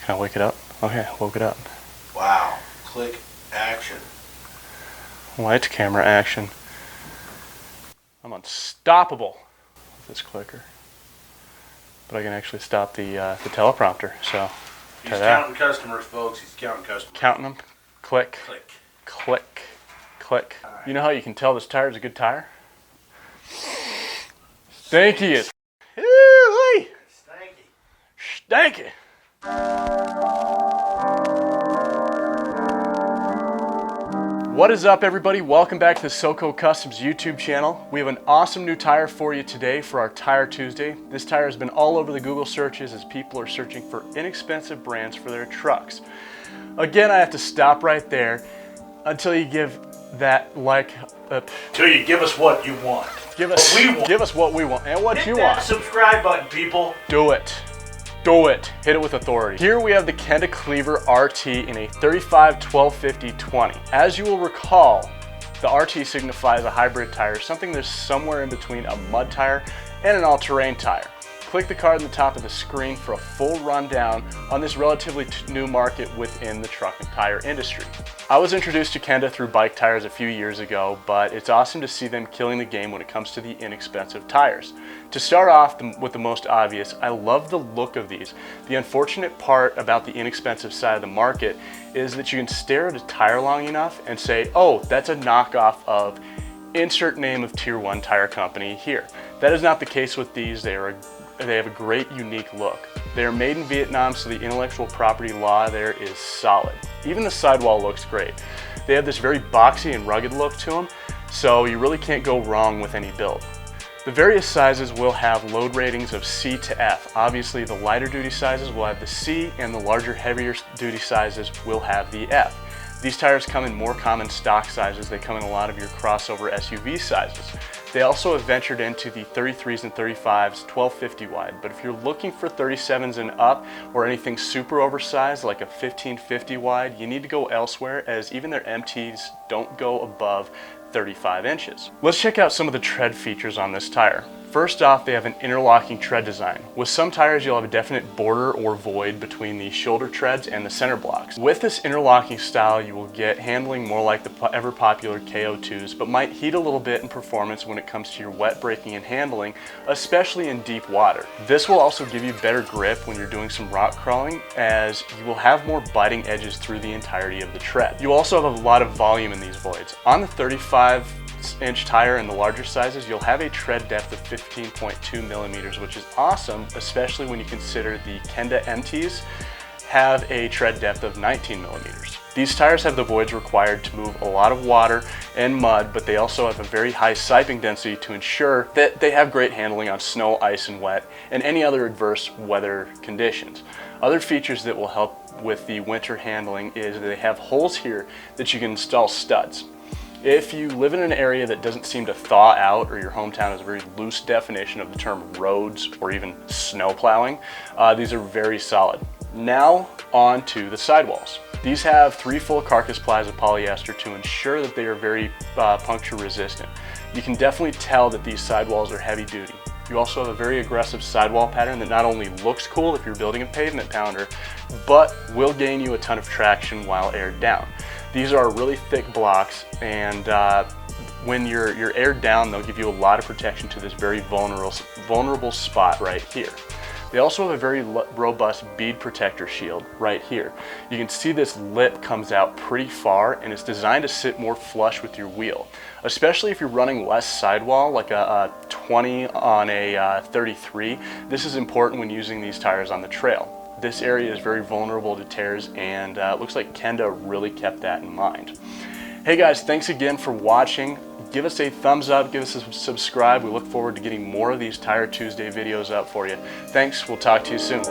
Can I wake it up? Okay, woke it up. Wow. Click action. Light camera action. I'm unstoppable with this clicker. But I can actually stop the teleprompter, so He's counting customers, folks. He's counting customers. Counting them. Click. Click. Click. Click. Right. You know how you can tell this tire is a good tire? Stanky as Ooh-wee. Stanky. Stanky. What is up, everybody? Welcome back to the SoCo Customs YouTube channel. We have an awesome new tire for you today for our Tire Tuesday. This tire has been all over the Google searches as people are searching for inexpensive brands for their trucks. Again, I have to stop right there until you give that Till you give us what you want. Give us what we want. Give us what we want and what Hit you that want. subscribe button, people. Do it. Do it. Hit it with authority. Here we have the Kenda Klever RT in a 35, 12, 50, 20. As you will recall, the RT signifies a hybrid tire, something that's somewhere in between a mud tire and an all-terrain tire. Click the card on the top of the screen for a full rundown on this relatively new market within the truck and tire industry. I was introduced to Kenda through bike tires a few years ago, but it's awesome to see them killing the game when it comes to the inexpensive tires. To start off with the most obvious, I love the look of these. The unfortunate part about the inexpensive side of the market is that you can stare at a tire long enough and say, oh, that's a knockoff of insert name of tier 1 tire company here. That is not the case with these. They have a great unique look. They are made in Vietnam, so the intellectual property law there is solid. Even the sidewall looks great. They have this very boxy and rugged look to them, so you really can't go wrong with any build. The various sizes will have load ratings of C to F. Obviously, the lighter duty sizes will have the C, and the larger, heavier duty sizes will have the F. These tires come in more common stock sizes. They come in a lot of your crossover SUV sizes. They also have ventured into the 33s and 35s, 1250 wide, but if you're looking for 37s and up or anything super oversized like a 1550 wide, you need to go elsewhere, as even their MTs don't go above 35 inches. Let's check out some of the tread features on this tire. First off, they have an interlocking tread design. With some tires, you'll have a definite border or void between the shoulder treads and the center blocks. With this interlocking style, you will get handling more like the ever popular KO2s, but might heat a little bit in performance when it comes to your wet braking and handling, especially in deep water. This will also give you better grip when you're doing some rock crawling, as you will have more biting edges through the entirety of the tread. You also have a lot of volume in these voids. On the 35-inch tire and the larger sizes, you'll have a tread depth of 15.2 millimeters, which is awesome, especially when you consider the Kenda MTs have a tread depth of 19 millimeters. These tires have the voids required to move a lot of water and mud, but they also have a very high siping density to ensure that they have great handling on snow, ice, and wet, and any other adverse weather conditions. Other features that will help with the winter handling is that they have holes here that you can install studs. If you live in an area that doesn't seem to thaw out, or your hometown is a very loose definition of the term roads or even snow plowing, these are very solid. Now on to the sidewalls. These have 3 full carcass plies of polyester to ensure that they are very puncture resistant. You can definitely tell that these sidewalls are heavy duty. You also have a very aggressive sidewall pattern that not only looks cool if you're building a pavement pounder, but will gain you a ton of traction while aired down. These are really thick blocks, and when you're aired down, they'll give you a lot of protection to this very vulnerable spot right here. They also have a very robust bead protector shield right here. You can see this lip comes out pretty far, and it's designed to sit more flush with your wheel, especially if you're running less sidewall, like a 20 on a 33. This is important when using these tires on the trail. This area is very vulnerable to tears, and it looks like Kenda really kept that in mind. Hey guys, thanks again for watching. Give us a thumbs up, give us a subscribe. We look forward to getting more of these Tire Tuesday videos up for you. Thanks, we'll talk to you soon.